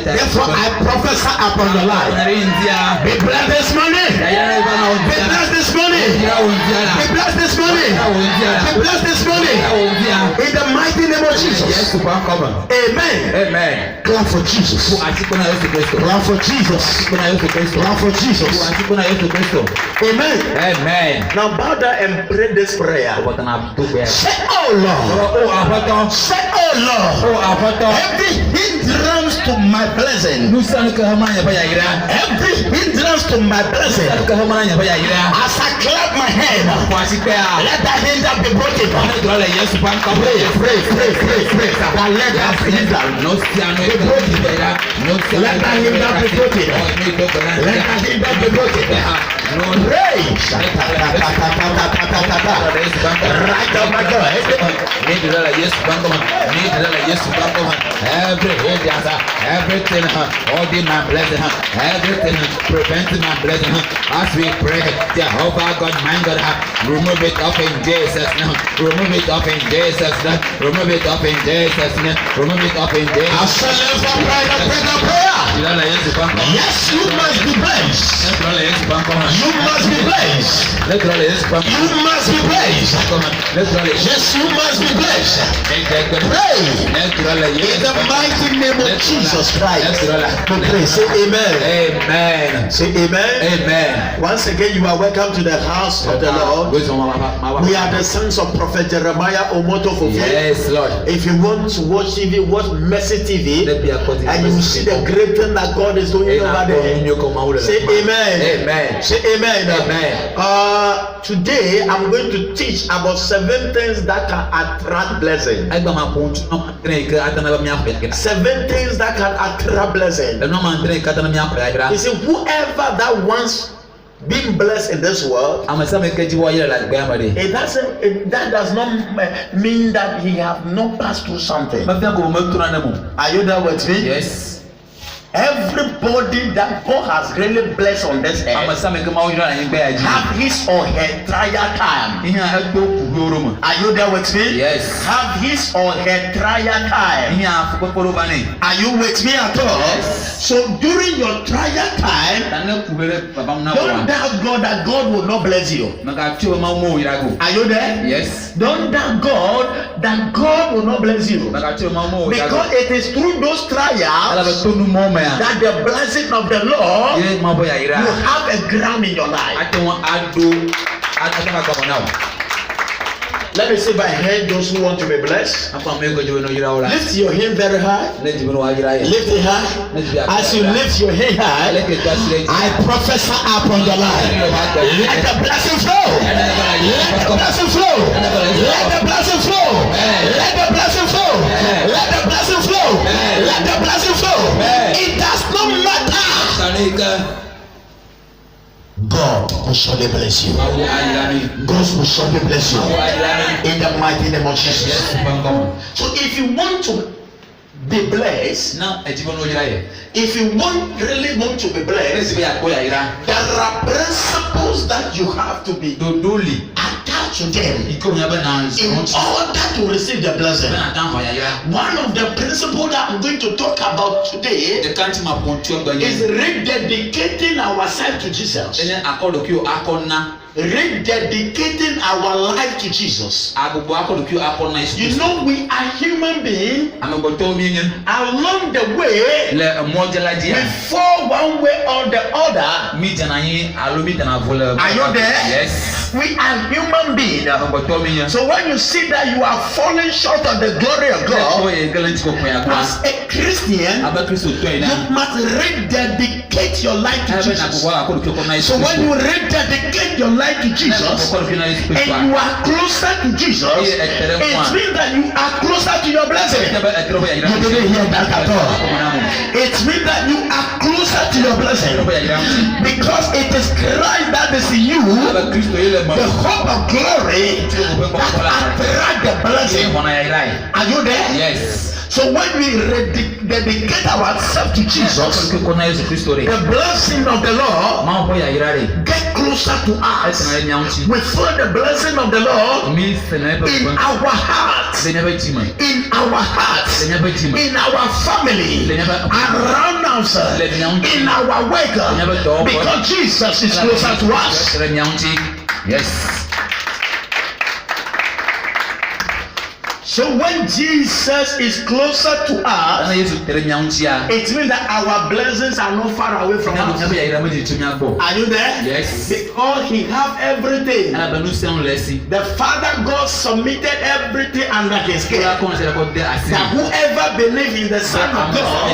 Therefore, I prophesy upon your life. Be blessed this morning. Be blessed this morning. Be blessed this morning. Be blessed this morning. In the mighty name of Jesus. Amen. Amen. Clap for Jesus. Clap for Jesus. Clap for Jesus. Amen. Amen. Now bow down and pray this prayer. Say, oh Lord. Say, oh Lord. Every hindrance to my blessing. Every hindrance to my blessing. As I clap my hand, let that hinder be broken. Pray. That let that hinder be broken. Let that hinder be broken. Let that hinder be broken. Pray. Right on my God. Everything holding my blessing, everything preventing my blessing. As we pray, Jehovah God, my God, remove it up in Jesus' name. Remove it up in Jesus' name. Remove it up in Jesus' name. Remove it up in Jesus' name. I shall never pray the prayer. Yes, you must be blessed. You must be blessed. You must be blessed. Yes, you must be blessed. Pray in the mighty name of Jesus Christ. Pray. Say amen. Amen. Say amen. Amen. Once again, you are welcome to the house of the Lord. We are the sons of Prophet Jeremiah Omoto Fofo. Yes, Lord. If you want to watch TV, watch Mercy TV, and you will see the great thing that God is doing over there. Say amen. Amen. Say amen. Amen. Today I'm going to teach about 7 things that can attract blessing. 7 things that can attract blessing. You see, whoever that wants being blessed in this world, that does not mean that he have not passed through something. Are you there with me? Yes. Everybody that God has really blessed on this earth have his or her trial time. Are you there with me? Yes. Have his or her trial time. Are you with me at all? Yes. So during your trial time, don't doubt God that God will not bless you. Are you there? Yes. Don't doubt God that God will not bless you. Because it is through those trials that the blessing of the Lord, you have a ground in your life. Let me say by hand those who want to be blessed. Lift your hand very high. Lift it high. As you lift your hand high, I prophesy upon your life. Let the blessing flow. Let the blessing flow. Let the blessing flow. Let the blessing flow. Let the blessing flow. Let the blessing flow. It does not matter. God will surely bless you. God will surely bless you. In the mighty name of Jesus. So if you want to be blessed, if you really want to be blessed, there are principles that you have to be attached to them in order to receive the blessing. One of the principles that I'm going to talk about today is rededicating ourselves to Jesus. Rededicating our life to Jesus. You know, we are human beings. Along the way, we fall one way or the other. Are you there? Yes. We are human beings. So when you see that you are falling short of the glory of God, as a Christian, you must rededicate your life to Jesus. So when you rededicate your life to Jesus and you are closer to Jesus, it means that you are closer to your blessing. You didn't hear that at all. It means that you are closer to your blessing because it is Christ that is in you, the hope of glory that attract the blessing. Are you there? Yes. So when we dedicate ourselves to Jesus, the blessing of the Lord get closer closer to us. We feel the blessing of the Lord in our hearts, in our hearts, in our family, around us, in our work, because Jesus is closer to us. Yes. So when Jesus is closer to us, it means that our blessings are not far away from us. Are you there? Yes. Because He have everything. The Father God submitted everything under His care. That whoever believes in the Son of God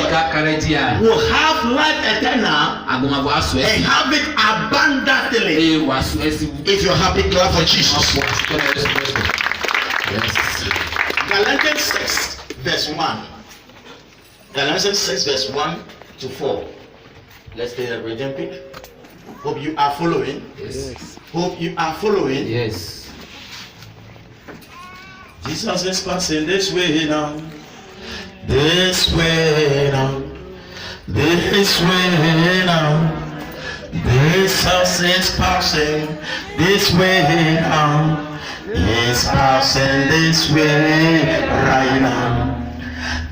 will have life eternal and have it abundantly. If you're happy, clap for Jesus. Yes. Galatians 6 verse 1. Galatians 6 verse 1 to 4. Let's take a reading pick. Hope you are following. Yes. Hope you are following. Yes. Jesus is passing this way now. This way now. This way now. Jesus is passing this way now. He's passing this way right now.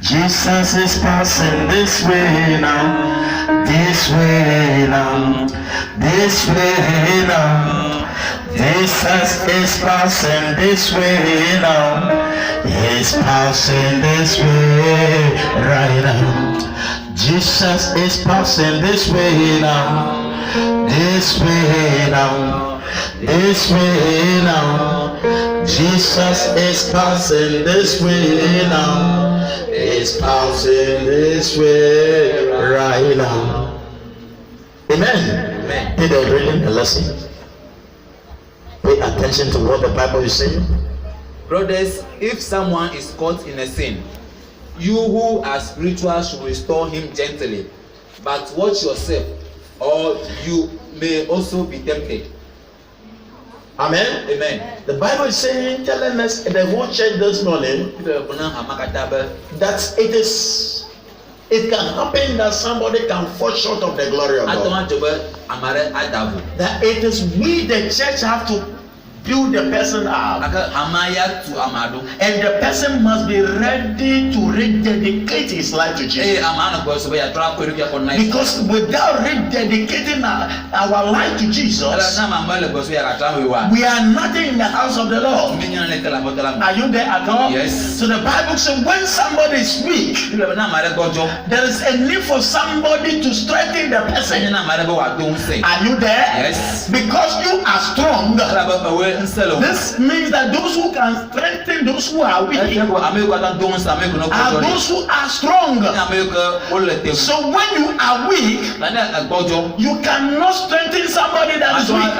Jesus is passing this way now. This way now. This way now. Jesus is passing this way now. He's passing this way right now. Jesus is passing this way now. This way now. This way now. Jesus is passing this way now. He's passing this way right now. Amen. Amen. Did I reading the lesson? Pay attention to what the Bible is saying. Brothers, if someone is caught in a sin, you who are spiritual should restore him gently. But watch yourself, or you may also be tempted. Amen. Amen. The Bible is saying, telling us in the whole church this morning that it can happen that somebody can fall short of the glory of God. That it is we, the church, have to build the person up, and the person must be ready to rededicate his life to Jesus. Because without rededicating our life to Jesus, we are nothing in the house of the Lord. Are you there at all? Yes. So the Bible says when somebody is weak, there is a need for somebody to strengthen the person. Are you there? Yes. Because you are strong. This means that those who can strengthen those who are weak are those who are strong. So when you are weak, you cannot strengthen somebody that is weak.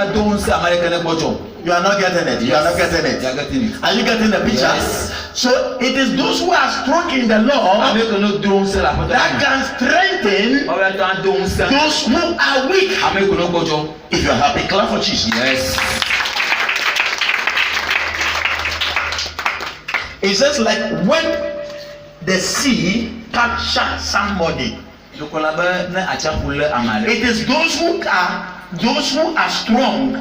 You are not getting it. You are not getting it. Are you getting the picture? Yes. So it is those who are strong in the Lord that can strengthen those who are weak. If you are happy, clap for Jesus. Yes. It says like when the sea captures somebody, it is those who are strong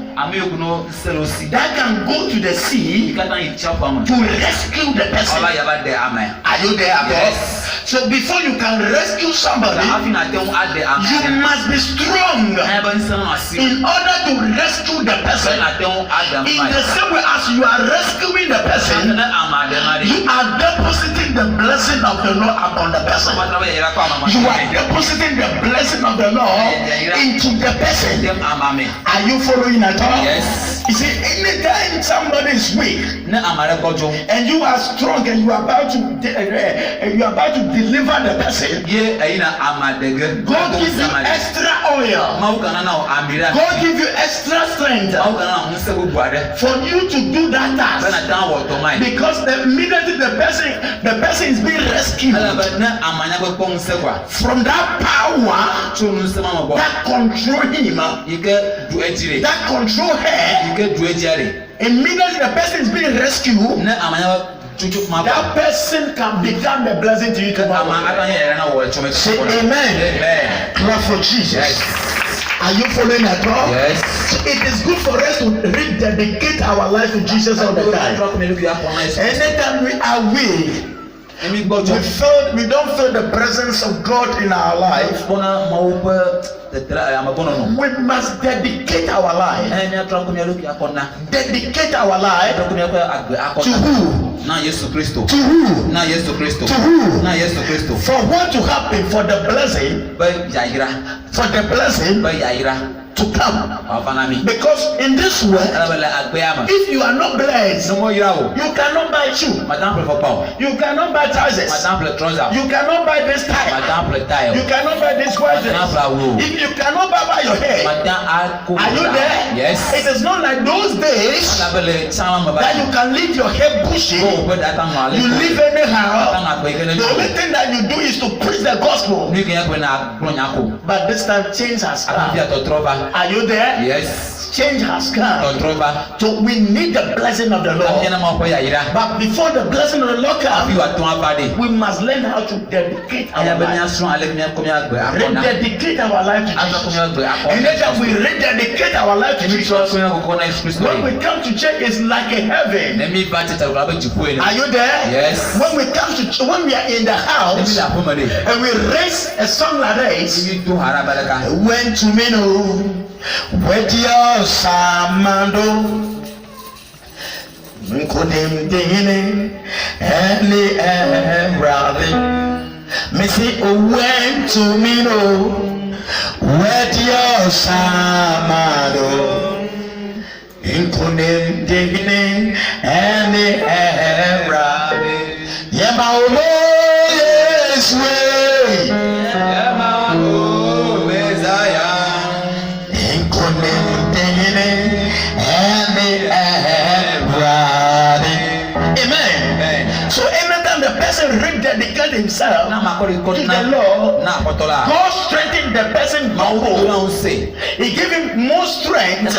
that can go to the sea to rescue the person. Are you there? Yes. So before you can rescue somebody, you must be strong in order to rescue the person. In the same way as you are rescuing the person, you are depositing the blessing of the Lord upon the person. You are depositing the blessing of the Lord into the person. Are you following at all? Yes. You see, anytime somebody is weak and you are strong and you are about to deliver the person, God give you extra oil. God give you extra strength for you to do that task. Because immediately the person is being rescued from that power that control him, that control her. Immediately the person is being rescued, that person can become a blessing to you tomorrow. Say amen. Amen. Clap for Jesus. Yes. Are you following at all? Yes. So it is good for us to rededicate our life to Jesus all the time. Anytime we are weak, we don't feel the presence of God in our life. We must dedicate our life. Dedicate our life to who? To who? To who? For what to happen? For the blessing. For the blessing to come. Because in this world, if you are not blessed, you cannot buy shoe. You cannot buy trousers. You cannot buy this tie. You cannot buy this watch. If you cannot buy your hair, are you there? Yes. It is not like those days that you can leave your hair bushy. You live anyhow. The only thing that you do is to preach the gospel. But this time change has come. Are you there? Yes. Change has come. So we need the blessing of the Lord. But before the blessing of the Lord comes, we must learn how to dedicate our life. Rededicate our life to Jesus. And then we rededicate our life to Jesus. When we come to church, it's like a heaven. Are you there? Yes. When we come to church, when we are in the house and we raise a song like this, when to me know with your samando nkunim dine any brother missy when to me know with your samando nkunim dine any brother yema omo yes way yema omo messiah. Amen. So anytime the person rededicates himself to the Lord, God strengthens the person more. He gives him more strength.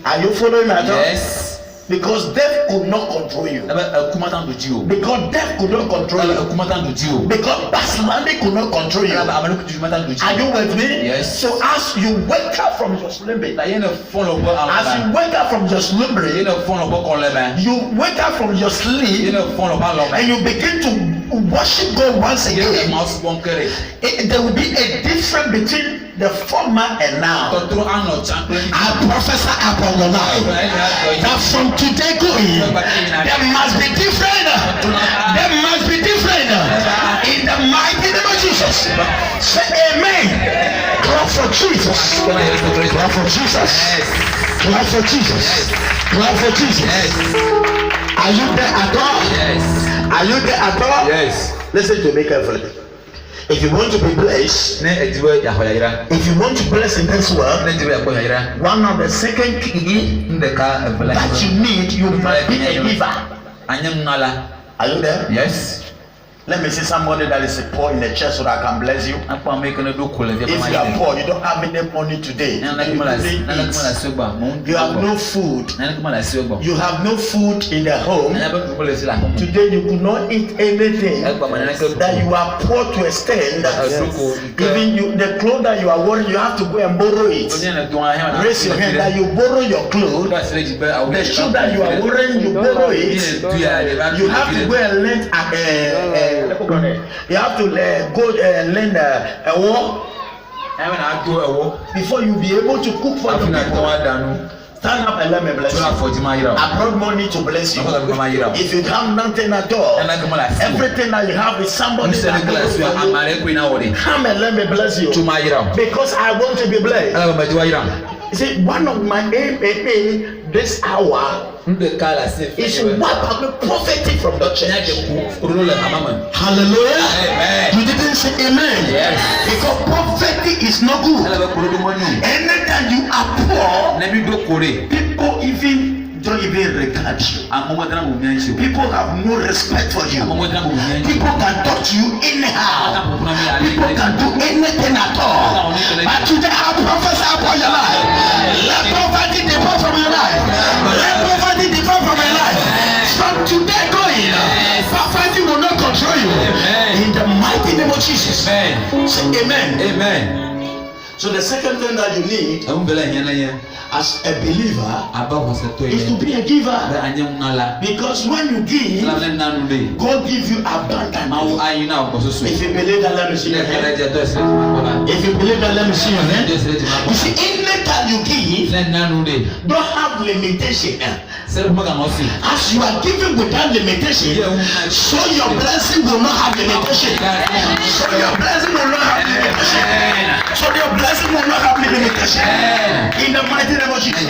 Are you following me? Yes. Because death could not control you. Because death could not control you. Because backsliding could not control you. Are you with me? Yes. So as you wake up from your slumber, you wake up from your sleep, and you begin to worship God once again, there will be a difference between the former and now. I prophesy upon your life that from today going, there must be different. There must be different. In the mighty name of Jesus. Say amen. Clap for Jesus. Clap for Jesus. Clap for Jesus. Clap for Jesus. Are you there at all? Yes. Are you there at all? Yes. Listen to me carefully. If you want to be blessed, if you want to bless in this world, one of the second key that you need, you must be a giver. Are you there? Yes. Let me see somebody that is poor in the church so that I can bless you. If you are poor, you don't have any money today. You have no food. You have no food in the home. Today you could not eat anything. That you are poor to extend that even you, the clothes that you are wearing, you have to go and borrow it. Raise your hand that you borrow your clothes. The shoe that you are wearing, you borrow it. You have to go and lend you have to go and lend a war before you be able to cook for the people. Stand up and let me bless you. I brought money to bless you. If you have nothing at all, everything that you have is somebody that goes for you. Come and let me bless you. Because I want to be blessed. You see, one of my aim this hour is to wipe out the prophecy from the church. Hallelujah. Amen. You didn't say amen. Yes. Because prophecy is not good. Anytime you are poor, people don't even regard you. People have no respect for you. People can talk to you anyhow. People can do anything at all. But today I prophesy upon your life. Let poverty depart from your life. Let poverty depart from your life. From today going, poverty will not control you. In the mighty name of Jesus. Say amen. Amen. So the second thing that you need as a believer is to be a giver. Because when you give, God gives you abundantly. If you believe that, let me see your hand. If you believe that, let me see your hand. You see, anytime you give, don't have limitation. As you are giving without limitation, so your blessing will not have limitation. So your blessing will not have limitation. So your blessing will not have limitation. In the mighty name of Jesus.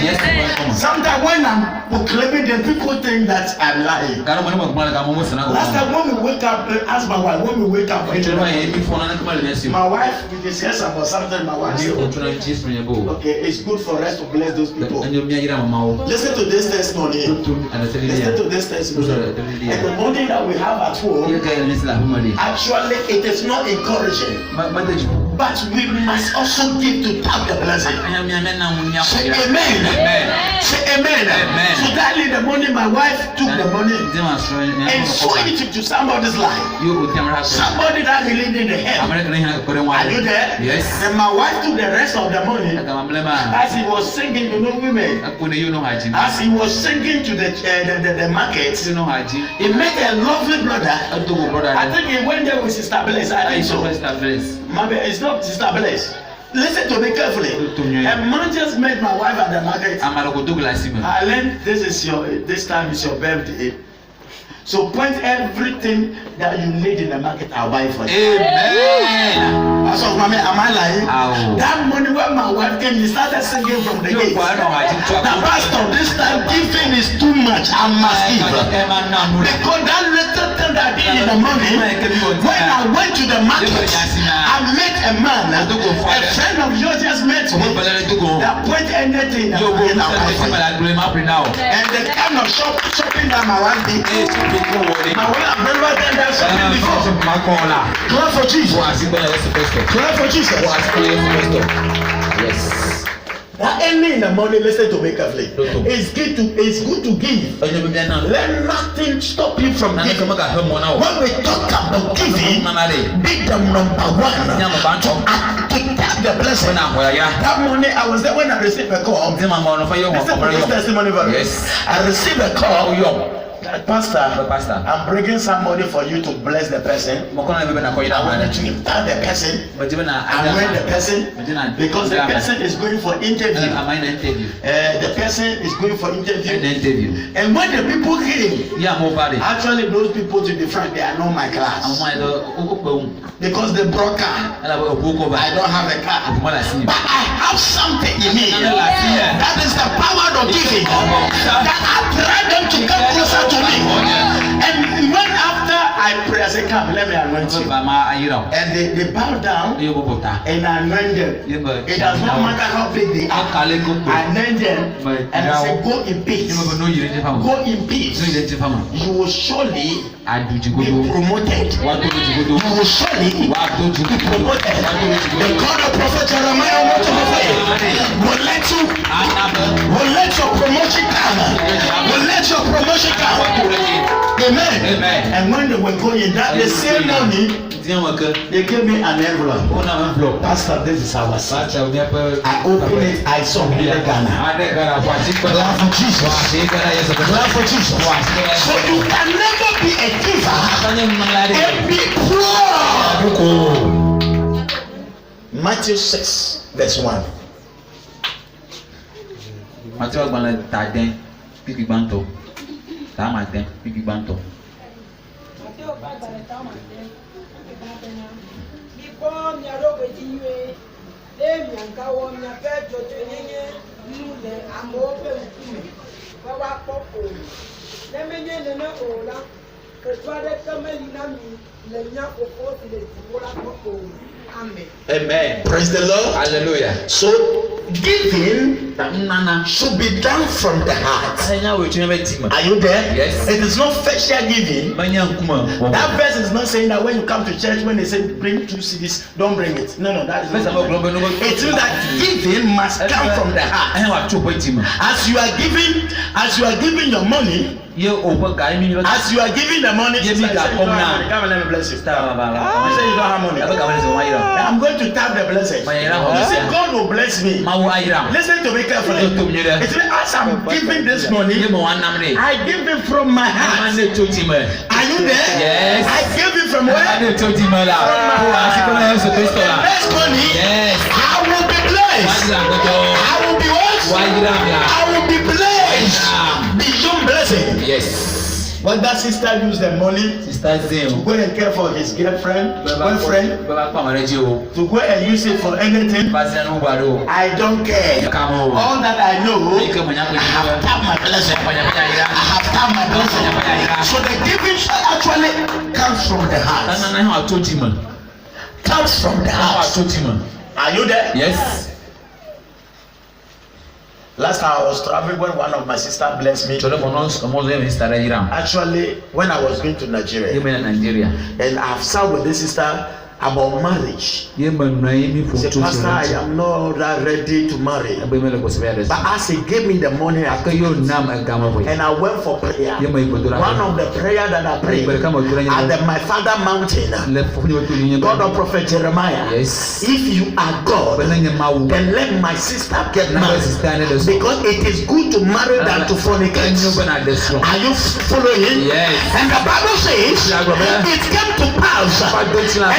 Sometimes when I'm proclaiming, then people think that I'm lying. Last time when we wake up, ask my wife, when we wake up, my wife, we discuss about something, my wife said, okay, it's good for us to bless those people. Listen to this testimony. Listen to this testimony. And the money that we have at home, actually it is not encouraging. But we must also give to tap the blessing. Say amen. Say amen. So that the money, my wife took the money and sold it to somebody's life. Somebody that really needed help. Are you there? Yes. And my wife took the rest of the money. As he was singing, you know, women. As he was singing to the market, he met a lovely brother. I think he went there with Sister Bless. I think so. Maybe it's not Sister Bless. Listen to me carefully. A man just met my wife at the market. I learned this time is your birthday. So point everything that you need in the market, I'll buy for you. Amen. As of mommy, am I lying? That money when my wife came, he started singing from the gate. Now, pastor, this time giving is too much. I must give. Because that little thing that I did in the morning, when I went to the market, I met a man, a friend of yours just met me. That point anything. And the kind of shopping that my wife did. My wife never done that shopping before. Clap for Jesus. Clap for Jesus. Yes. That any in the morning, listen to me carefully. It's good to give. Let nothing stop you from giving. When we talk about giving, be the number one to tap the blessing. That morning I was there when I received a call. Listen to this testimony. Yes. I received a call. Pastor, I'm bringing somebody for you to bless the person. I want you to tell the person. I'm with the person because the person is going for interview. The person is going for interview. And when the people came, actually those people, to be frank, they are not my class. Because the broker, I don't have a car, but I have something in me. That is the power of giving. That I try them to come closer to me. And when after I pray, I say, come, let me anoint you. And they bow down and I anoint them. It does not matter how big they are. I anoint them and I say, go in peace. Go in peace. You will surely be promoted. You will surely be promoted. The God of Prophet Jeremiah will let your promotion come. Will let your promotion come. Amen. And when they were going, that the same morning, they gave me an envelope. Pastor, this is our seat. I opened it, I saw Billy Ghana. Clap for Jesus. Clap for Jesus. So you can never be a giver and be poor. Matthew 6, verse 1. Matthew 6, Tamaten, pipi banto. Amen. Praise the Lord. Hallelujah. So giving should be done from the heart. Are you there? Yes. It is not facial giving. That verse is not saying that when you come to church, when they say bring 2 CDs, don't bring it. No, that is not. It means that giving must come from the heart. As you are giving your money, As you are giving the money, sister, you say you don't have money. Come and let me bless you. You say you don't have money. I'm going to tap the blessing. You say God will bless me. Listen to me carefully. It's as I'm giving this money, I give it from my heart. Are you there? Yes. I give it from where? From my heart. This money, yes. I will be blessed. I will be what? I will be blessed. Beyond blessing. Yes. When that sister used the money to go and care for his girlfriend, boyfriend, to go and use it for anything, I don't care. All that I know, I have tapped my blessing. I have tapped my blessing. So the giving actually comes from the heart. Comes from the heart. Are you there? Yes. Last time I was traveling when one of my sisters blessed me. Actually, when I was going to Nigeria, and I've sat with this sister about marriage. He said, Pastor, I am not ready to marry. But as he gave me the money, and I went for prayer. One of the prayer that I prayed at my father mountain, God of Prophet Jeremiah, yes. If you are God, then let my sister get married. Because it is good to marry than to fornicate. Are you following? Yes. And the Bible says, it came to pass. And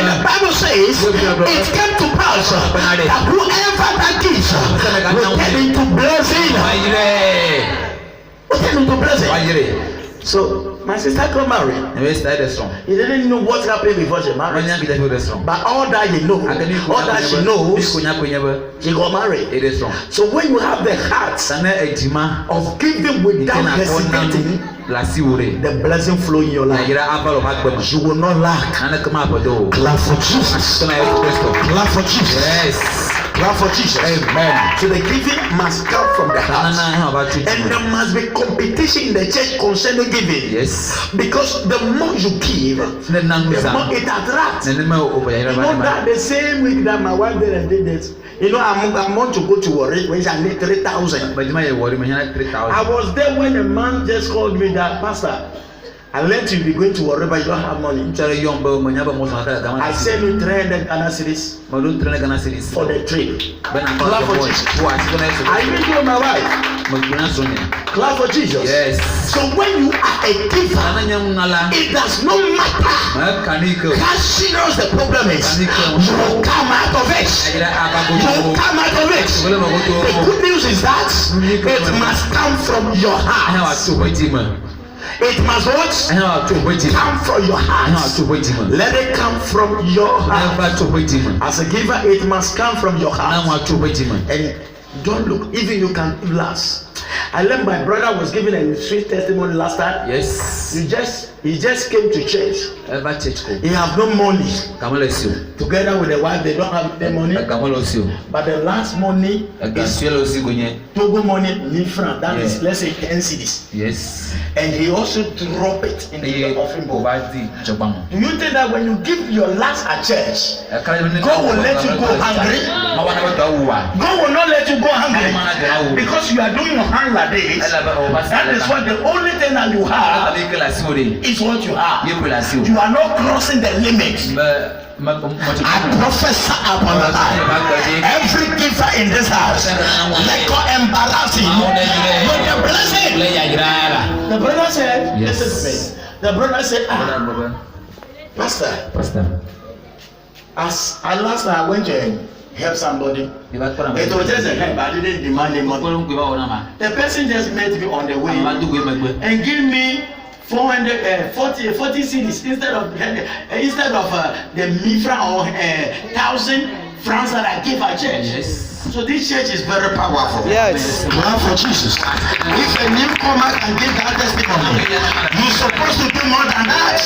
the Bible says it came to pass that whoever that gives will turn into blessing. Will turn into blessing. So my sister got married. He didn't know what happened before she married. But all that you know, all that she knows, she got married. It is wrong. So when you have the heart of giving without hesitating, the blessing flow in your life. You will not lack. Clap for Jesus. Clap for Jesus. Yes. Clap for Jesus. Amen. So the giving must come from the heart. And there must be competition in the church concerning giving. Yes. Because the more you give, the more it attracts. You know that the same week that my wife did and did this. You know, I'm want to go to Warri, which I need 3,000. I was there when a man just called me that, Pastor, I let you be going to Warri, but you don't have money. I send you 300 Ghana cedis for the trip. Clap for Jesus. I even told my wife. Clap for Jesus. Yes. So when you are a giver, it does not matter how serious the problem is. You will come out of it. You will come out of it. The good news is that it must come from your heart. It must what? Come from your heart. Let it come from your heart. As a giver, it must come from your heart. And don't look, even you can give last. I learned my brother was giving a sweet testimony last time. Yes. He just came to church. He have no money. Together with the wife, they don't have the money. But the last money is Togo money in franc. That is, let's say 10 cedis. Yes. And he also drop it in the offering bowl. Do you think that when you give your last at church, God will let you go hungry? God will not let you go hungry because you are doing your hand like this. That is what the only thing that you have is what you have. You are not crossing the limits. I prophesy upon your life. Every giver in this house, let God embarrass you with the blessing. The brother said, listen to me. The brother said, Pastor, as last time I went to help somebody, it was just a help. I didn't demand any money. The person just met me on the way and give me 40 cedis instead of the mifra or 1,000 francs that I give at church. Yes. So this church is very powerful. Yes. Clap for Jesus. If a newcomer can give that testimony, you're supposed to do more than that.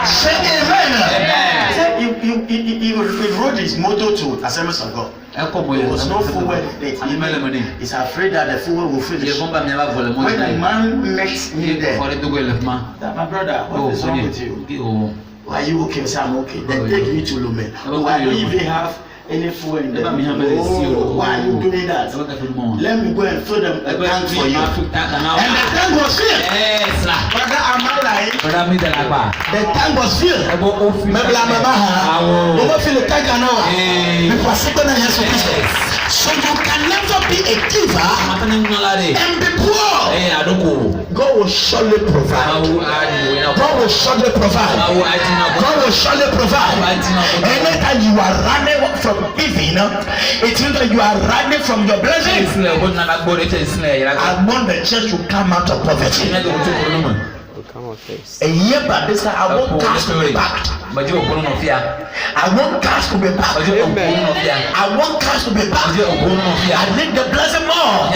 Say amen. He wrote his motto to Assemblies of God. There was no full word. He's afraid that the full word will finish. When the man met me there, that my brother, what is wrong with you? Are you okay? Say I'm okay. Then take me to Lume. I don't even have any fuel in them. Oh, why are you doing that? Let me go and fill them a tank for you. And the tank was filled. Yes. Brother, am I lying? The tank was filled. So you can never be a giver and be poor. God will surely provide. God will surely provide. God will surely provide. Anytime you are running from giving, it means that you are running from your blessing. I want the church to come out of poverty. A year by this time, I want cash to be backed. I want cash to be backed. I want cash to be backed. I need the blessing more.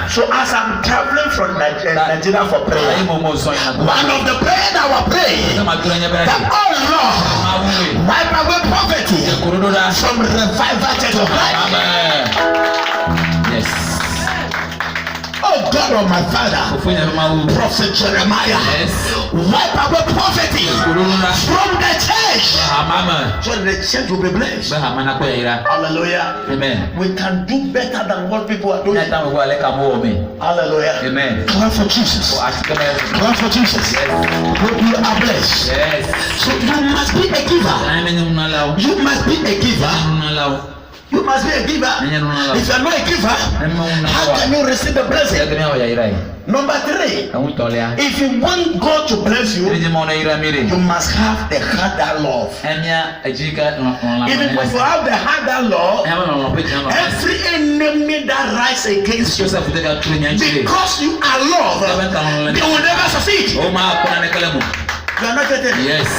So as I'm traveling from Nigeria for prayer, one of the prayers I will pray that, oh Lord, wipe away poverty from Revival Church of Life. Yes. Oh God of my father, Prophet Jeremiah, wipe away poverty from the church, so the church will be blessed. Hallelujah. Amen. We can do better than what people are doing. Hallelujah. Amen. Clap for Jesus. Clap for Jesus. You are blessed. Yes. So you must be a giver. You must be a giver. You must be a giver. If you are not a giver, how can you receive the blessing? Number 3, if you want God to bless you, you must have the heart that love. Even if you have the heart that love, every enemy that rises against you, because you are loved, they will never succeed. You are not getting it? Yes.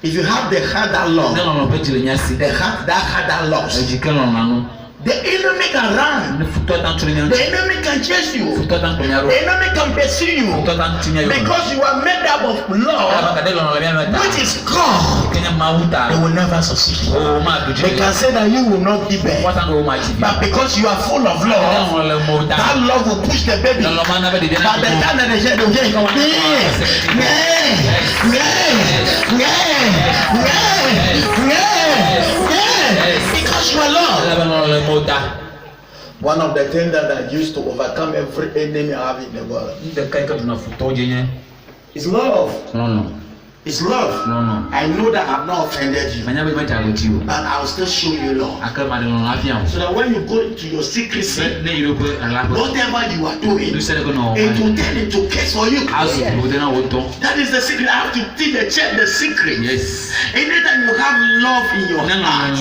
If you have the heart that loves, the heart that loves, the enemy can run. The enemy can chase you. The enemy can pursue you. Because you are made up of love, which is God. They will never succeed. They can say that you will not give birth, but because you are full of love, that love will push the baby. But the time that they say, because you are love. One of the things that I used to overcome every enemy I have in the world is love. No. It's love. No. I know that I've not offended you, but I'll still show you love. So that when you go into your secrecy, whatever you are doing, it will turn into case for you. That is the secret. I have to teach the church the secret. Yes. Anytime you have love in your heart,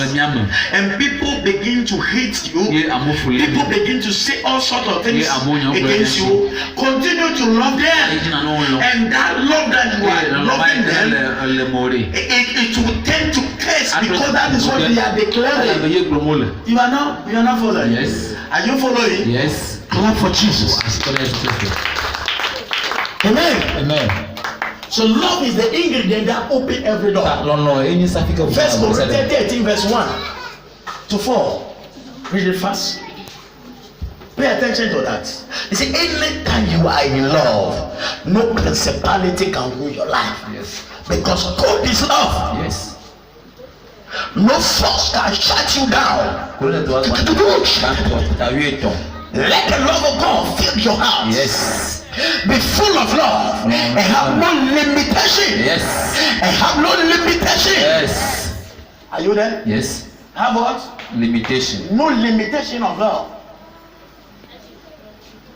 and people begin to hate you, people begin to say all sorts of things against you, continue to love them, and that love that you are loving them, it will tend to curse, because that is what they are declaring. You are not following. Yes. Are you following? Yes. Clap for Jesus. Amen. So love is the ingredient that opens every door. First Corinthians 13 verse 1 to 4. Read it fast. Pay attention to that. You see, anytime you are in love, no principality can rule your life. Yes. Because God is love. Yes. No force can shut you down. Let the love of God fill your heart. Yes. Be full of love and have no limitation. Yes. And have no limitation. Yes. Are you there? Yes. Have what? Limitation. No limitation of love.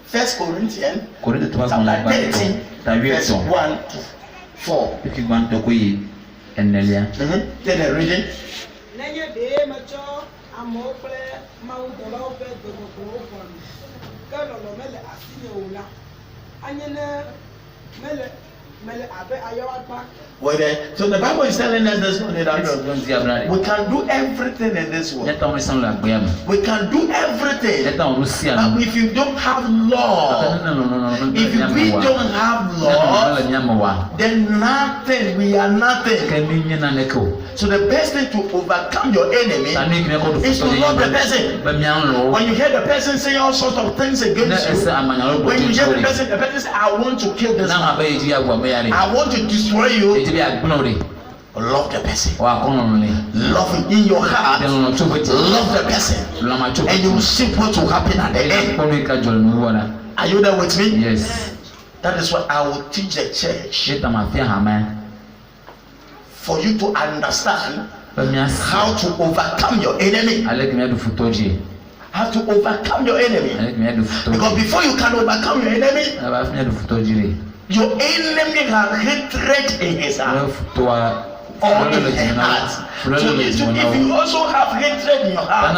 First Corinthians chapter 13 verse 1 to 4. Then the reading. So the Bible is telling us this morning that we can do everything in this world. We can do everything. But if you don't have love, if we don't have love, then nothing. We are nothing. So the best thing to overcome your enemy is to love the person. When you hear the person say all sorts of things against you, when you hear the person say, I want to kill this man, I want to destroy you. Love the person. Love him in your heart. Love the person. And you will see what will happen at the end. Are you there with me? Yes. That is what I will teach the church. For you to understand how to overcome your enemy. How to overcome your enemy. Because before you can overcome your enemy, your enemy has hatred in his heart. Or in her heart. So if you also have hatred in your heart,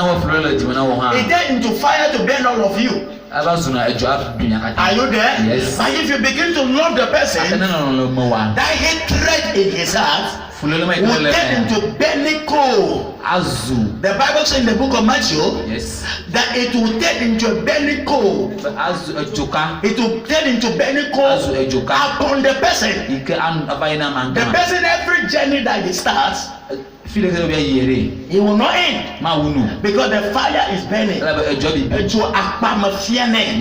it turns into fire to burn all of you. Are you there? Yes. But if you begin to love the person, that hatred in his heart will turn into burning coal. The Bible says in the book of Matthew, yes, that it will turn into a burning coal. It will turn into burning coal upon the person. The person, every journey that he starts, he will not end. Because the fire is burning.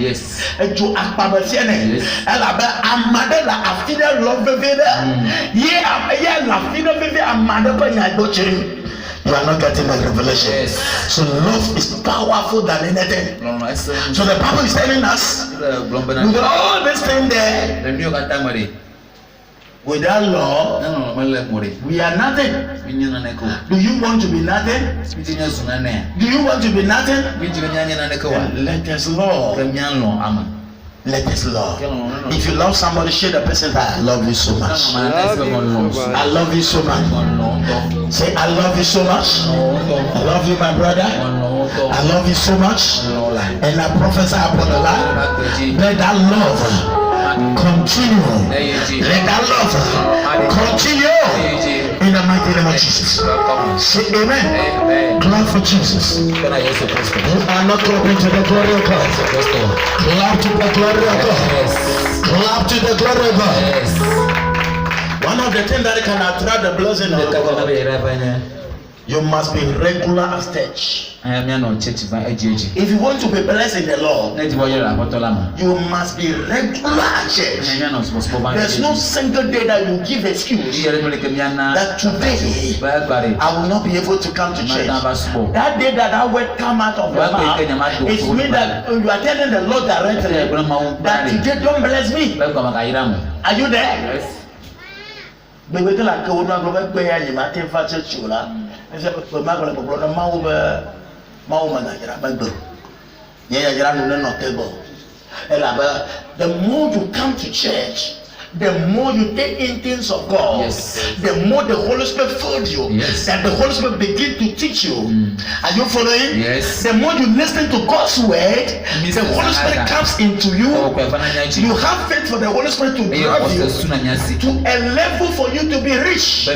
Yes. You are not getting the revelation. Yes. So love is powerful than anything. So the Bible is telling us with all this thing there, without love, we are nothing. Do you want to be nothing? Do you want to be nothing? Let us love. Let us love. If you love somebody, share the person that I love you so much. I love you so much. Say, I love you so much. I love you, my brother. I love you so much. And I prophesy upon the life. Let that love continue. Let that love continue. In the mighty name of Jesus. Say amen. Clap for Jesus. You are not clapping to the glory of God. Clap to the glory of God. Clap to the glory of God. One of the things that can attract the blessing of God, you must be regular at church. If you want to be blessed in the Lord, you must be regular at church. There's no single day that you give excuse that today I will not be able to come to church. That day that word come out of your mouth, it means that you are telling the Lord directly that today don't bless me. Are you there? Yes. The more you come to church, the more you take in things of God, yes, the more the Holy Spirit fills you, yes, and the Holy Spirit begin to teach you. Are you following? Yes. The more you listen to God's word, the Holy Spirit comes into you. You have faith for the Holy Spirit to drive you to a level for you to be rich.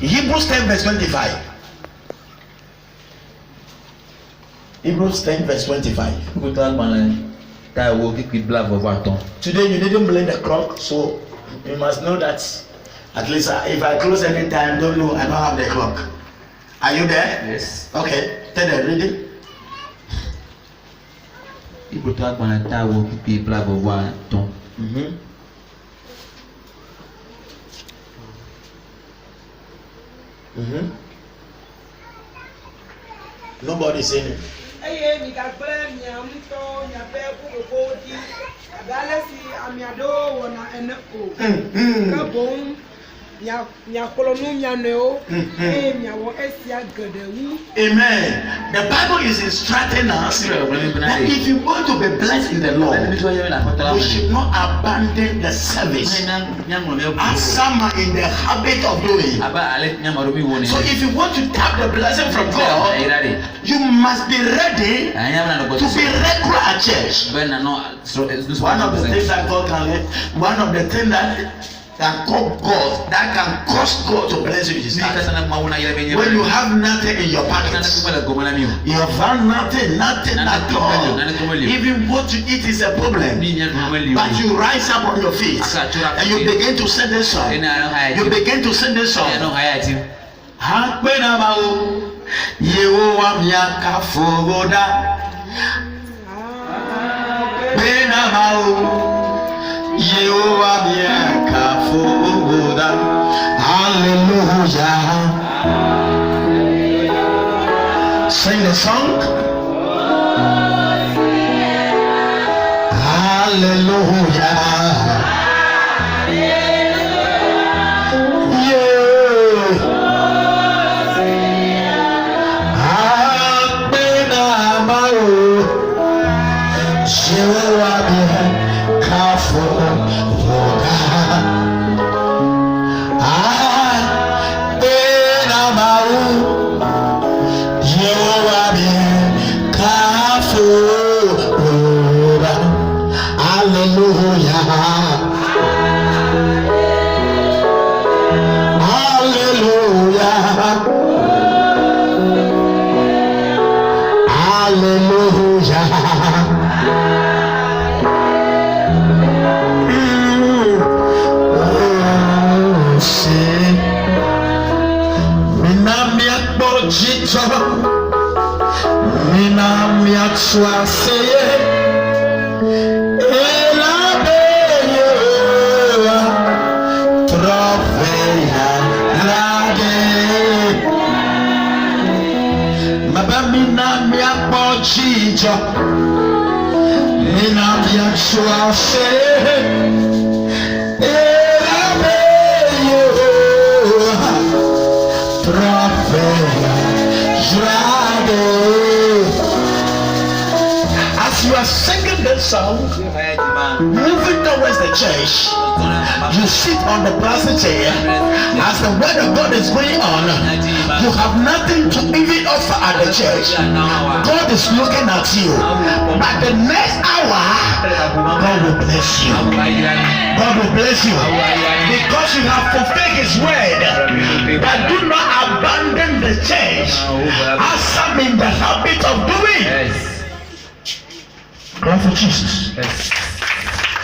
Hebrews 10 verse 25. Hebrews 10 verse 25. Today you didn't blame the clock, so you must know that at least if I close any time, don't know, I don't have the clock. Are you there? Yes. Okay, tell them reading. Nobody saying it. Amen. The Bible is instructing us that if you want to be blessed in the Lord, we should not abandon the service as some are in the habit of doing. So if you want to tap the blessing from God, you must be ready to be regular at church. One of the things that God can let, one of the things that can cause God to bless you is that when you have nothing in your pocket, you have nothing at all. Even what to eat is a problem. But you rise up on your feet and you begin to sing this song. You begin to sing this song. Yehovah miaka fogoda Hallelujah. Sing the song. Hallelujah. As you are singing this song, moving towards the church, you sit on the plastic chair. As the word of God is going on, you have nothing to even offer at the church. God is looking at you. But the next hour, God will bless you. God will bless you. Because you have fulfilled His word. But do not abandon the church as some in the habit of doing. Clap for Jesus.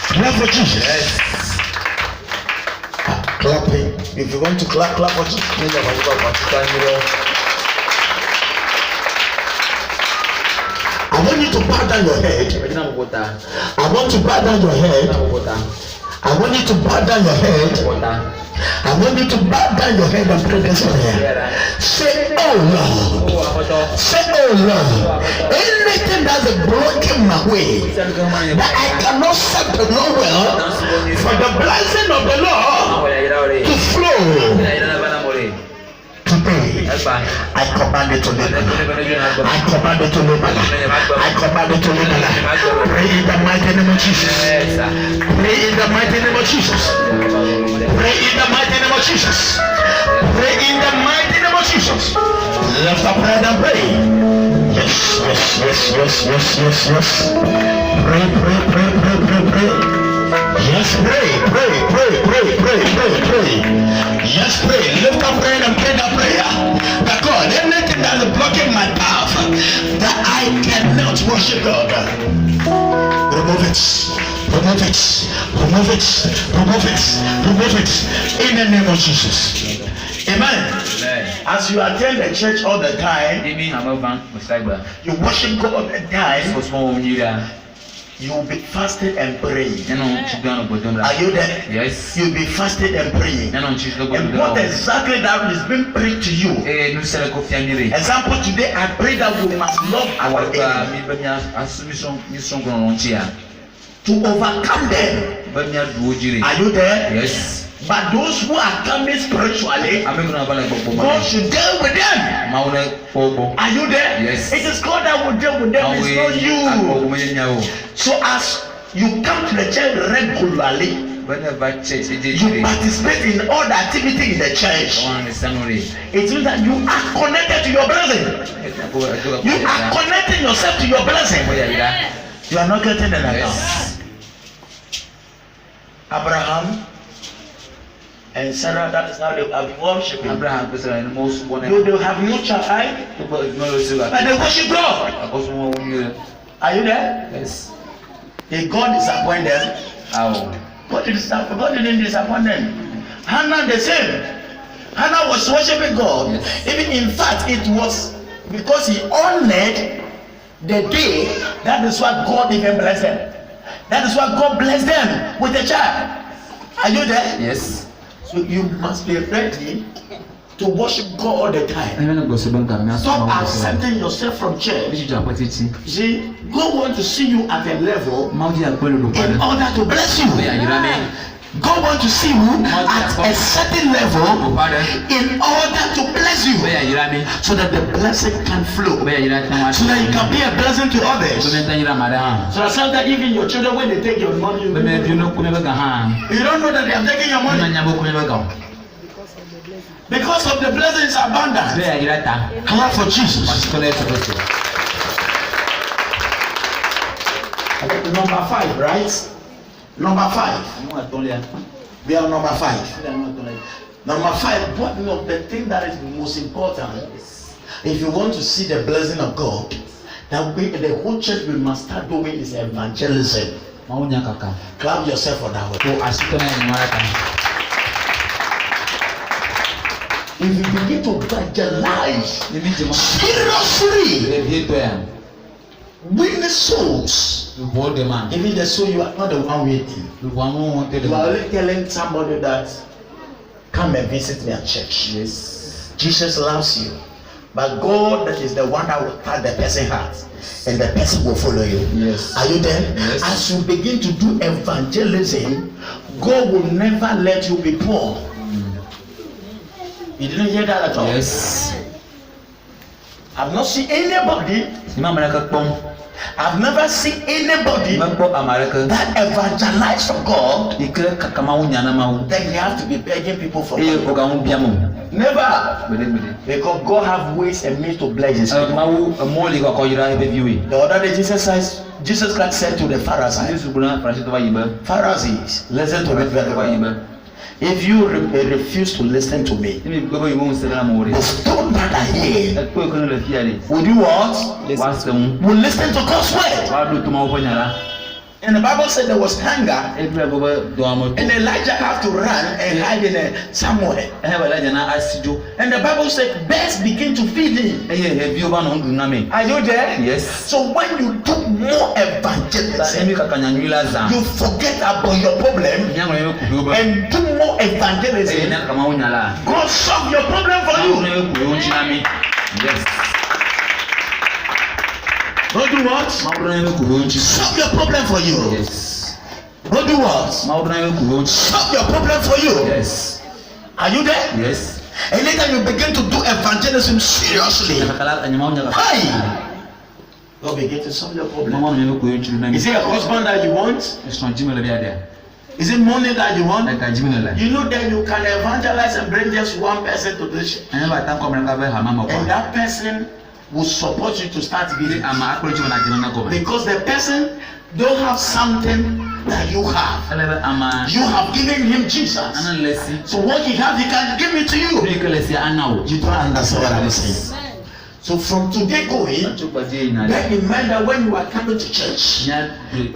Clap for Jesus. Clapping. If you want to clap for Jesus. I want you to bow down your head. I want to bow down your head. I want you to bow down your head. I want you to bow down your head and pray this prayer. Say, oh Lord. Say, oh Lord. Anything that's blocking my way, that I cannot serve the Lord well, for the blessing of the Lord to flow. Today, I command it to live. I command it to live. I command it to live. Pray in the mighty name of Jesus. Pray in the mighty name of Jesus. Pray in the mighty name of Jesus. Pray in the mighty name of Jesus. Lift up prayer and pray. Yes. Pray. Yes, pray. Yes, pray. Lift up prayer and pray that prayer. That God, anything that is blocking my path, that I cannot worship God, remove it. In the name of Jesus. Amen. As you attend the church all the time, you worship God all the time. You will be fasting and praying. Are you there? Yes. You'll be fasting and praying. And what exactly that is being prayed to you? Example, today I pray that we must love our enemy to overcome them. Are you there? Yes. But those who are coming spiritually, God should deal with them. Are you there? Yes. It is God that will deal with them. It's not you. So as you come to the church regularly, you participate in all the activity in the church. It means that you are connected to your blessing. You are connecting yourself to your blessing. You are not getting an account. Abraham and Sarah, that is how they have been worshiping. Abraham was the most one. They have no child, but they worship God. Are you there? Yes. Did God disappoint them? God didn't disappoint them. Hannah the same. Hannah was worshiping God. Yes. Even in fact, it was because he honored the day. That is why God even blessed them. That is why God blessed them with a child. Are you there? Yes. So you must be ready to worship God all the time. Stop accepting yourself from church. See, God wants to see you at a level in order to bless you. God wants to see you at a certain level in order to bless you, so that the blessing can flow, so that you can be a blessing to others. So that sometimes even your children, when they take your money, you don't know that they are taking your money. Because of the blessings abundant. Clap for Jesus. Number 5, right? Number 5. We are number 5. Number 5, one of the things that is most important, if you want to see the blessing of God, that the whole church we must start doing is evangelism. Clap yourself for that one. If you begin to evangelize seriously, win the souls. Even the soul, you are not the one waiting. You are only telling somebody that, come and visit me at church. Yes. Jesus loves you, but God is the one that will touch the person's heart, and the person will follow you. Yes. Are you there? Yes. As you begin to do evangelism, God will never let you be poor. You didn't hear that at all? Yes. I've not seen anybody. I've never seen anybody that evangelize for God. Then you have to be begging people for money. Never. Because God have ways and means to bless his people. The other day Jesus Christ said to the Pharisees, listen to me very well. If you refuse to listen to me, the stone that I hear, would you what? Will listen to God's word. And the Bible said there was hunger, and Elijah had to run and hide in somewhere. And the Bible said birds begin to feed him. Are you there? Yes. So when you do more evangelism, you forget about your problem and do more evangelism. God solve your problem for you. Yes. God do what? Solve your problem for you. Yes. God do what? Solve your problem for you. Yes. Are you there? Yes. Anytime you begin to do evangelism seriously, hi, God begin to solve your problem. Is it a husband that you want? Is it money that you want? You know that you can evangelize and bring just one person to this church, and that person will support you to start giving, because the person don't have something that you have. You have given him Jesus, so what he has, he can give it to you. You don't understand what I'm saying. So from today going, bear in mind that when you are coming to church, you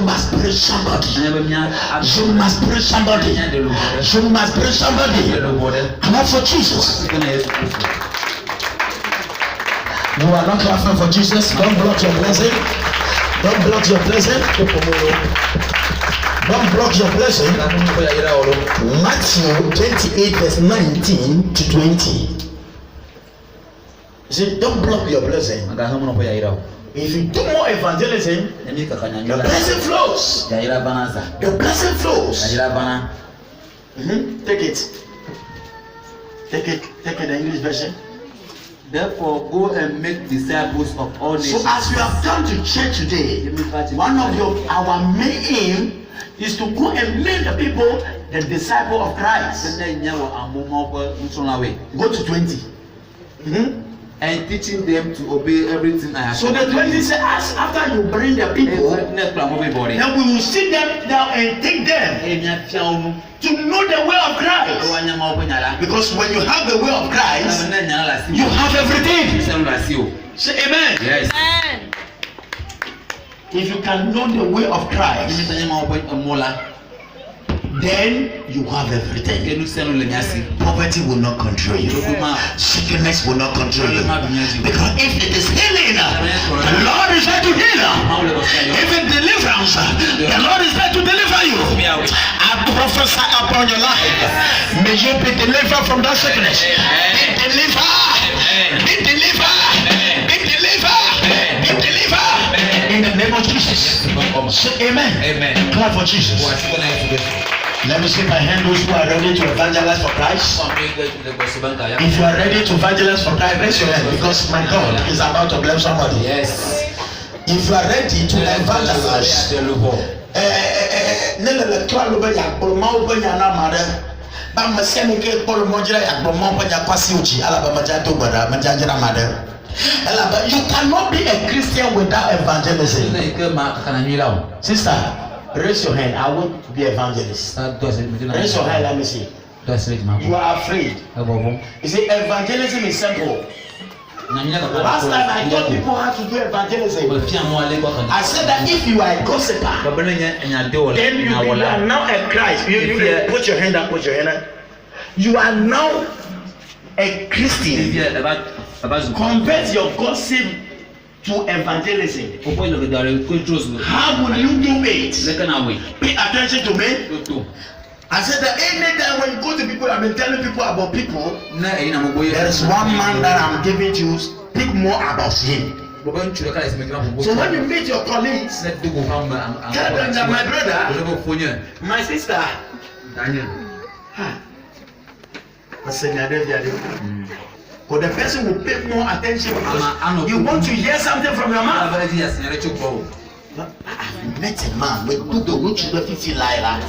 must pray somebody. You must pray somebody. You must pray somebody. Clap for Jesus. You are not clapping for Jesus. Don't block your blessing. Don't block your blessing. Don't block your blessing. Matthew 28 verse 19 to 20. You see, don't block your blessing. If you do more evangelism, the blessing flows. The blessing flows. Take it. Take it. Take it, the English version. Therefore, go and make disciples of all nations. So as you have come to church today, one of our main aim is to go and make the people the disciple of Christ. Go to 20. And teaching them to obey everything I have. So the 20 says, after you bring the people, then we will sit them down and take them to know the way of Christ. Because when you have the way of Christ, you have everything. Say amen. Yes. Amen. If you can know the way of Christ, then you have everything. Poverty will not control you. Sickness will not control you. Because if it is healing, the Lord is there to heal. If it deliverance, the Lord is there to deliver you. I prophesy upon your life. May you be delivered from that sickness. Be delivered. Be delivered. Be delivered. Be delivered. In the name of Jesus. Say amen. Amen. Clap for Jesus. Let me see my hand those who are ready to evangelize for Christ. If you are ready to evangelize for Christ, raise your hand because my God is about to bless somebody. Yes. If you are ready to evangelize, you cannot be a Christian without evangelism. Sister, raise your hand. I want to be evangelist. Raise your hand. Let me see. You are afraid. You see, evangelism is simple. Last time I taught people how to do evangelism. I said that if you are a gossiper, then you are now a Christ. You put your hand up. Put your hand up. You are now a Christian. Convert your gossip to evangelism. How would you do it? Pay attention to me. I said that anytime when you go to people, I've been telling people about people. There is one man that I'm giving to you. Speak more about him. So when you meet your colleagues, tell them that my brother, my sister, but the person will pay more attention because you want to hear something from your mouth. I've met a man with Google which you don't feel like.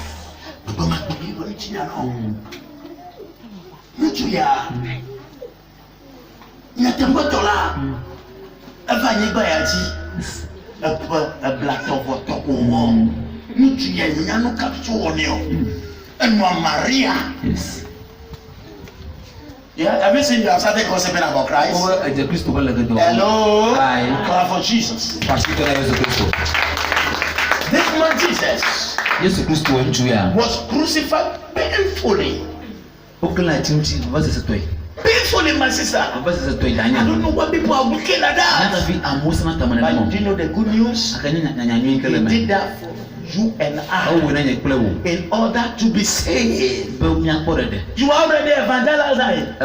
Yeah, have you seen you have started gossiping about Christ? Hello? Clap for Jesus. This man Jesus was crucified painfully. Painfully, my sister. I don't know what people are looking like that. But do you know the good news? He did that for you and I in order to be saved. You are already evangelized.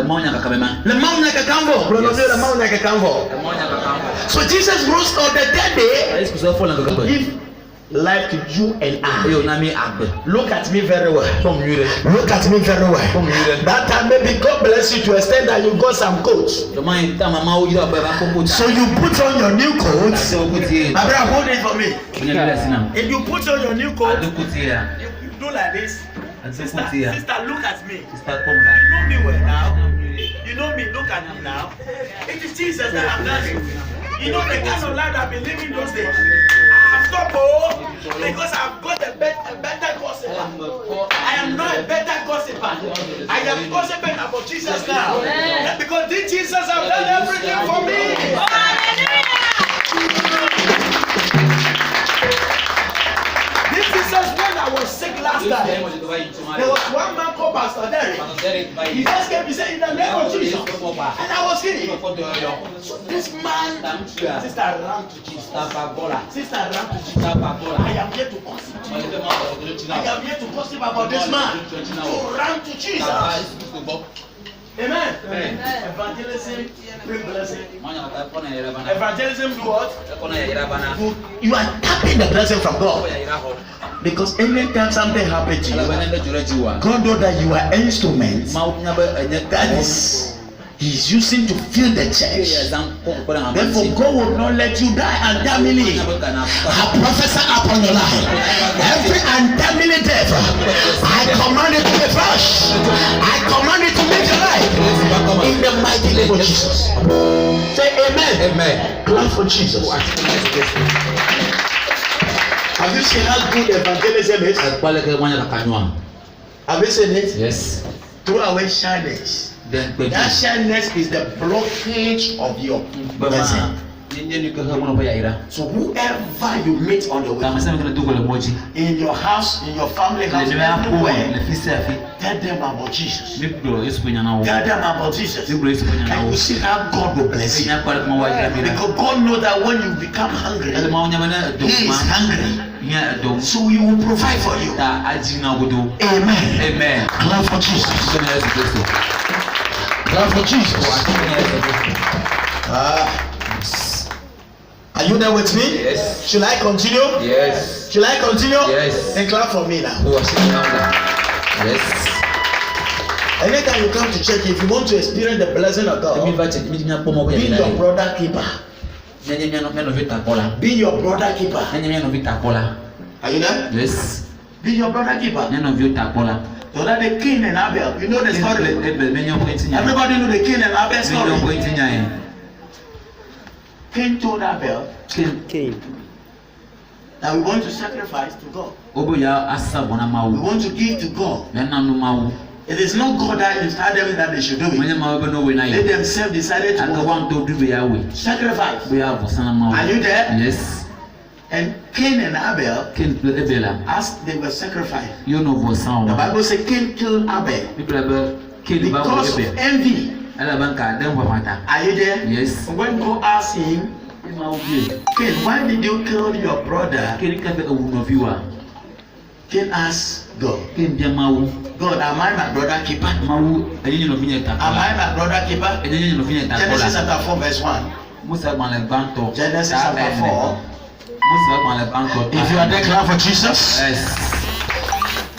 So Jesus rose on the third day. Give life to you and I. Look at me very well. Look at me very well. That time maybe God bless you to extend that you got some coats. So you put on your new coat. My brother, hold it for me. If you put on your new coat, you do like this. Sister, look at me. You know me well now. You know me, look at me now. It is Jesus that I'm dancing. You know the kind of life I've been living those days. I've stopped because I've got a better gossiper. I am not a better gossiper. I am gossiping about Jesus now. Because this Jesus has done everything for me. This Jesus, when I was sick last time, there was one man called Pastor Derek. He just came, he said, in the name of Jesus. And I was healed. So this man, sister ran to Jesus. Sister ran to Jesus. I am here to gossip to you. I am here to gossip about this man. To run to Jesus. Amen. Evangelism, bring blessing. Evangelism do what? You are tapping the blessing from God. Because anytime something happens to you, God knows that you are instrument that is He's using to fill the church. Therefore, God will not let you die untimely. I prophesy upon your life. Every untimely death, I command it to be flushed. I command it to make your life. In the mighty name of Jesus. Say amen. Amen. Clap for Jesus. Have you seen how good evangelism is? Have you seen it? Yes. Throw away shyness. That shyness is the blockage of your blessing. So whoever you meet on the way, in your house, in your family house, everywhere, tell them about Jesus. Tell them about Jesus. And you see how God will bless you. Because God knows that when you become hungry, He is hungry. So he will provide for you. Amen. Amen. Clap for Jesus. Clap for Jesus. Are you there with me? Yes. Should I continue? Yes. Should I continue? Yes. Then clap for me now. Yes. Anytime you come to church, if you want to experience the blessing of God, be your brother keeper. Be your brother keeper. Are you there? Yes. Be your brother keeper. So that the Cain and Abel, you know the story. Everybody know the Cain and Abel story. Cain told Abel, that we want to sacrifice to God. We want to give to God. It is not God that inspired them that they should do it. They themselves decided to sacrifice. Are you there? Yes. And Cain and Abel, as they were sacrificed, the Bible says Cain killed Abel because of envy. Are you there? Yes. When God asked him, Cain, why did you kill your brother? Cain asked God, God, am I my brother keeper? Am I my brother keeper? Genesis chapter 4 verse 1. Genesis chapter 4. If you are there, clap for Jesus. Yes.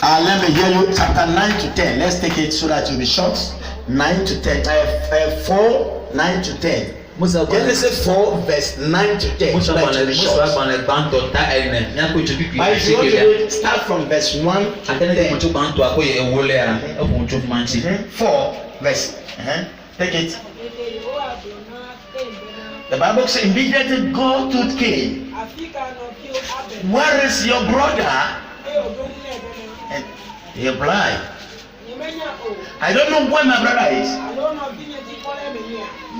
Let me hear you. Chapter 9 to 10. Let's take it so that you'll be short. 9 to 10. 4, 9 to 10. Genesis 4 verse 9 to 10. So that you'll be short. But if you want to start from verse 1 to 10. 4 verse. Take it. The Bible says immediately God told Cain, where is your brother? And he replied, I don't know where my brother is.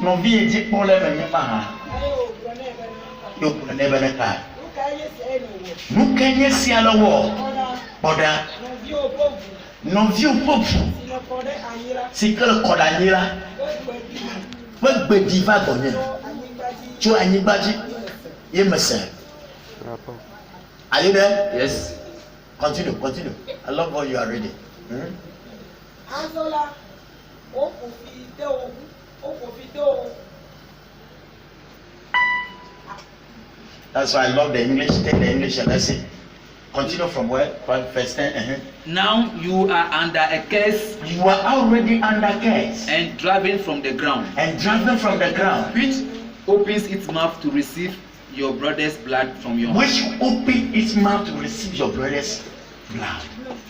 No VG Mukanye siala wo boda no view popu sikele kodanyira wegbe diva gonye cho anyibaji yemese. Are you there? Yes. Continue. I love how you are reading. That's why I love the English. Take the English and let's see. Continue from where? Verse 10. Now you are under a curse. You are already under curse. And driven from the ground. Which opens its mouth to receive your brother's blood from your hand. Which open its mouth to receive your brother's blood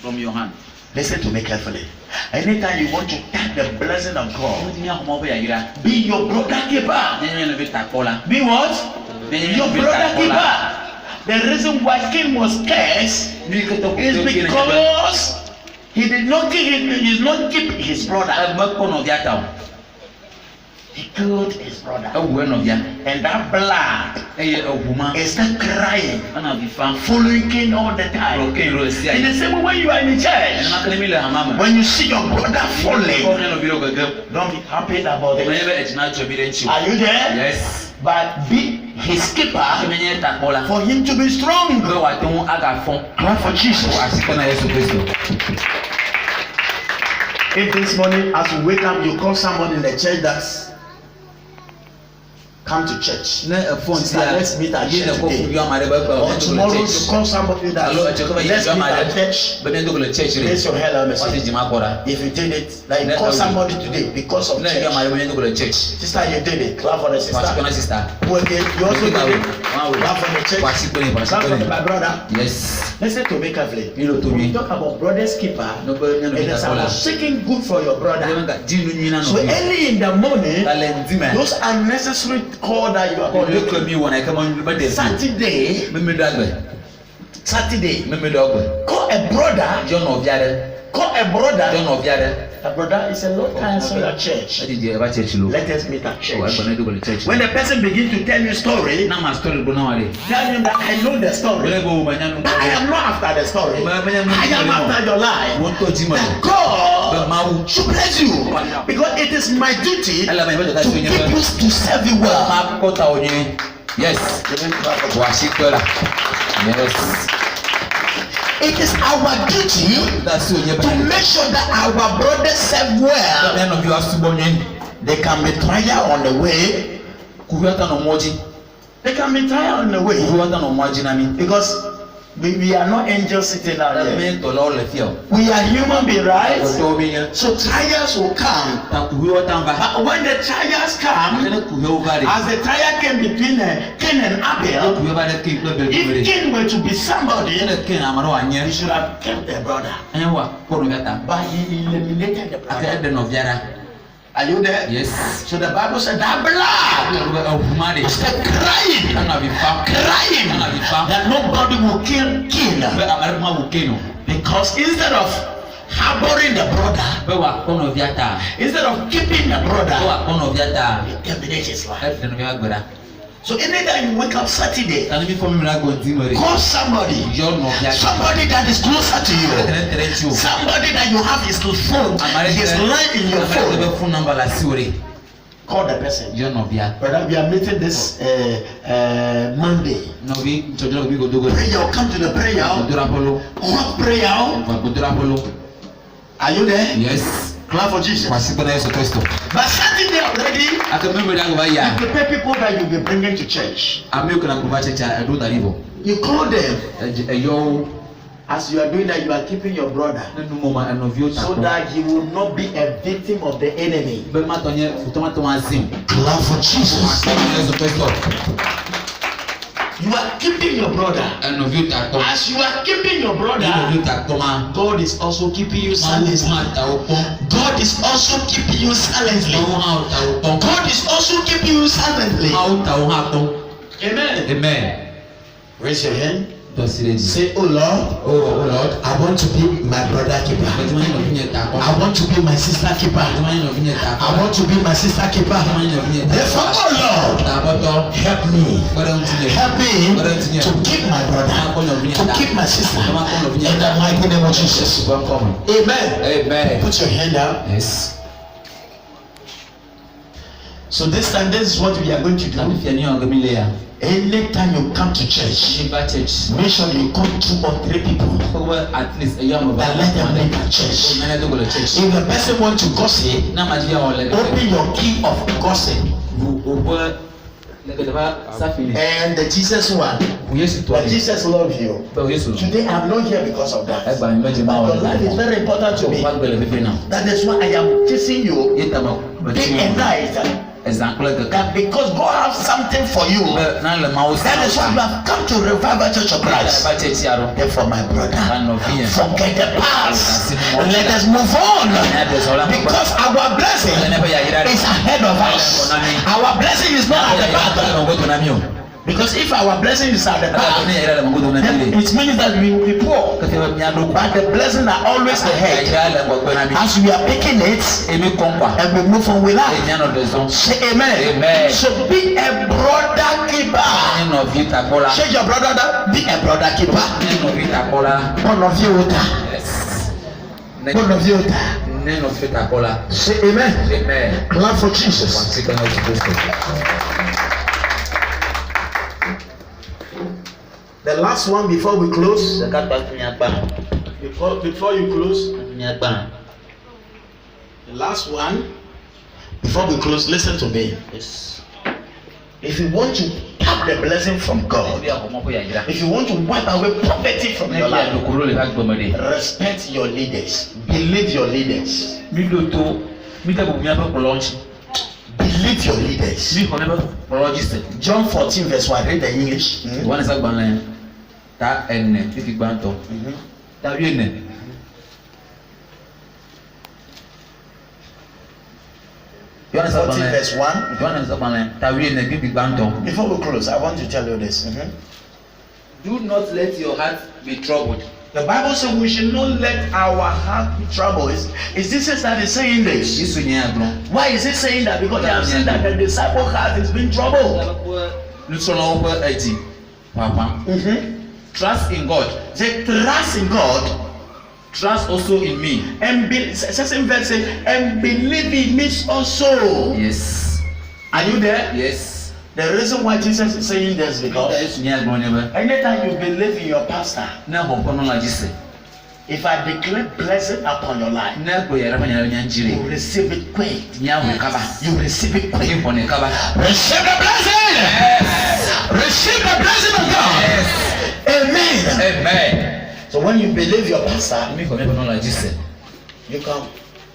from your hand. Listen to me carefully. Anytime you want to tap the blessing of God, be your brother keeper. Be what? Your brother keeper. The reason why Cain was cursed is because he did not keep his brother. He killed his brother. And that blood is not crying, following Cain all the time. In the same way when you are in the church, when you see your brother falling, don't be happy about it. Are you there? Yes. But be his keeper for him to be strong. Clap for Jesus. If this morning as you wake up you call someone in the church that's come to church. Sister, let's meet at church today. Or tomorrow you call somebody that let's meet at church. Raise your hand and message. If you did it, like call somebody today because of church. Sister, you did it. Clap for the sister. You also did it. Clap for the church. Clap for my brother. Yes. Listen to me carefully. When we talk about brother's keeper, it is about seeking good for your brother. So early in the morning, those unnecessary call that you are calling Saturday, call a brother. A brother is a long time in a church. Let us meet at church. When the person begins to tell you a story, tell him that I know the story. I am not after the story. I am after your life. That God should bless you. Because it is my duty to keep you to serve you well. Yes. Yes. It is our duty to make sure that our brothers serve well. There can be trial on the way. They can be trial on the way. Because we are not angels sitting out there. We are human beings, right? So trials will come. But when the trials come, as the trial came between Cain and Abel, if Cain were to be somebody, he should have killed their brother. But he eliminated the brother. Are you there? Yes. So the Bible said that blood is crying that nobody will kill. Because instead of harboring the brother, instead of keeping the brother, he terminates his life. So anytime you wake up Saturday, call somebody that is closer to you, somebody that you have his phone, his line in your phone. Call the person. Brother, we are meeting this Monday. Prayer, come to the prayer. What prayer? Are you there? Yes. Clap for Jesus. But Saturday already, you prepare people that you'll be bringing to church. You call them. As you are doing that, you are keeping your brother so that he will not be a victim of the enemy. Clap for Jesus. You are keeping your brother. As you are keeping your brother, God is also keeping you silently. God is also keeping you silently. God is also keeping you silently. Amen. Amen. Raise your hand. Say, oh Lord, I want to be my brother keeper. I want to be my sister keeper. I want to be my sister keeper. Therefore, oh Lord, help me to keep my brother, to keep my sister. In the mighty name of Jesus. Amen. Amen. Put your hand up. Yes. So this time, this is what we are going to do. Anytime you come to church, make sure you come 2 or 3 people At least and let them leave the church. If the person wants to gossip, open your key of gossip. And the Jesus one, but Jesus loves you. Today I'm not here because of that. But your life is very important to me. That is why I am chasing you day and night. That because God has something for you. That is why you have come to Revival Church of Christ. Therefore, my brother, forget the past. Let us move on. Because our blessing is ahead of us. Our blessing is not at the back. Because if our blessing is at the back, then it means that we will be poor. But the blessings are always ahead. As we are picking it, and we move on with that. Say amen. Amen. So be a brother keeper. Say your brother that be a brother keeper. One of you. One of you. Say amen. Amen. Clap for Jesus. The last one before we close. Before you close. The last one before we close. Listen to me. Yes. If you want to tap the blessing from God, if you want to wipe away poverty from your life, respect your leaders. Believe your leaders. Believe your leaders. John 14 verse 1. Read the English. John 14 verse 1. Before we close, I want to tell you this. Do not let your heart be troubled. The Bible says we should not let our heart be troubled. Is this that is saying this? Why is it saying that? Because they have seen that the disciple heart is being troubled. Trust in God. Say trust in God. Trust also in me. And same verse say, and believe in me also. Yes. Are you there? Yes. The reason why Jesus is saying this because anytime you believe in your pastor, if I declare blessing upon your life, you receive it quick. You receive it quick. Receive the blessing. Yes. Receive the blessing of God. Yes. Amen. Amen. So when you believe your pastor, you can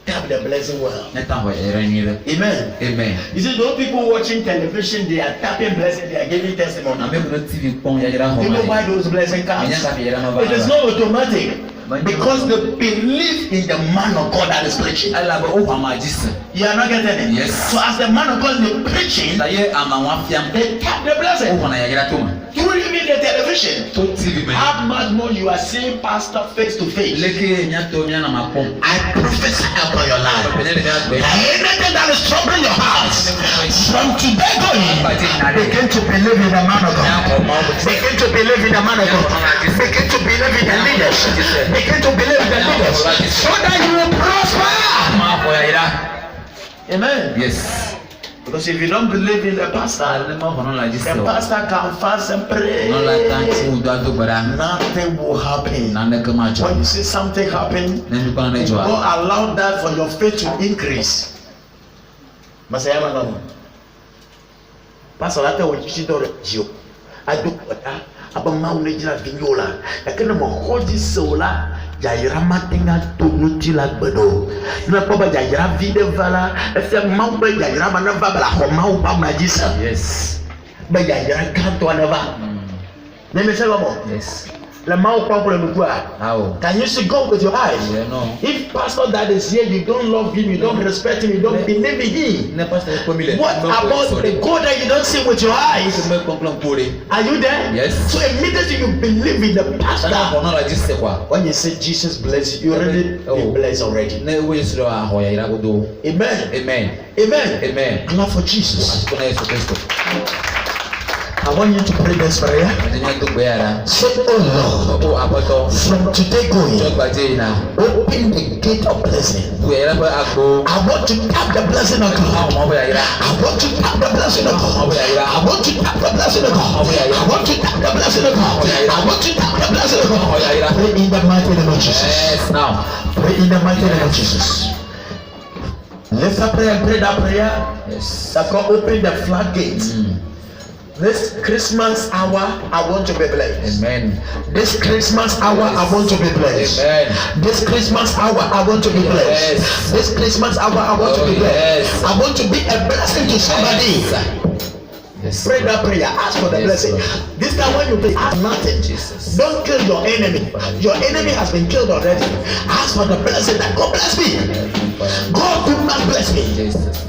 tap the blessing well. Amen. Amen. You see, those people watching television, they are tapping blessing, they are giving testimony. You know why those blessings come? It is not automatic. Because they believe in the man of God that is preaching. You are not getting it? Yes. So as the man of God is preaching, they tap the blessing. You will leave in the television. How much more you are seeing pastor face to face? I prophesy upon your life. Anything that is troubling your heart, from today going, begin to believe in the man of God. Begin to believe in the man of God. Begin to believe in the leaders. Begin to believe in the leaders, so that you will prosper. Amen. Yes. Because if you don't believe in the pastor can fast and pray. Nothing will happen. When you see something happen, don't allow that for your faith to increase. Pastor, I do abang ne jira vinyola yakena mo hoji sola jaira matinga tunuti la gbedo na papa jaira vide vala ese mamba jaira manava bala ho mau pa majisa. Yes. Ba jaira kanto anava ne me se babo. Yes. La mau problem with how can you see God with your eyes? Yeah, no. If pastor that is here, you don't love him, you don't respect him, you don't believe in him, what about the God that you don't see with your eyes? Are you there? Yes. So immediately you believe in the pastor, when you say Jesus bless you, you already been blessed already. Amen. Amen. Amen. Amen. Clap for Jesus. I want you to pray this prayer. Say, oh Lord, from today going, open the gate of blessing. I want to tap the blessing of God. I want to tap the blessing of God. I want to tap the blessing of God. I want to tap the blessing of God. I want to tap the blessing of God. Pray in the mighty name of Jesus. Yes, now. Pray in the mighty name of Jesus. Lift up prayer and pray that prayer. Yes. That God open the floodgates. This Christmas hour, I want to be blessed. Amen. This Christmas hour, I want to be blessed. Amen. This Christmas hour, I want to be blessed. Yes. This Christmas hour, I want to be blessed. Yes. I want to be a blessing to somebody. Yes. Pray that prayer. Ask for the blessing. Lord. This time when you pray, ask nothing. Jesus. Don't kill your enemy. Your enemy has been killed already. Ask for the blessing that God bless me. God do not bless me. Jesus.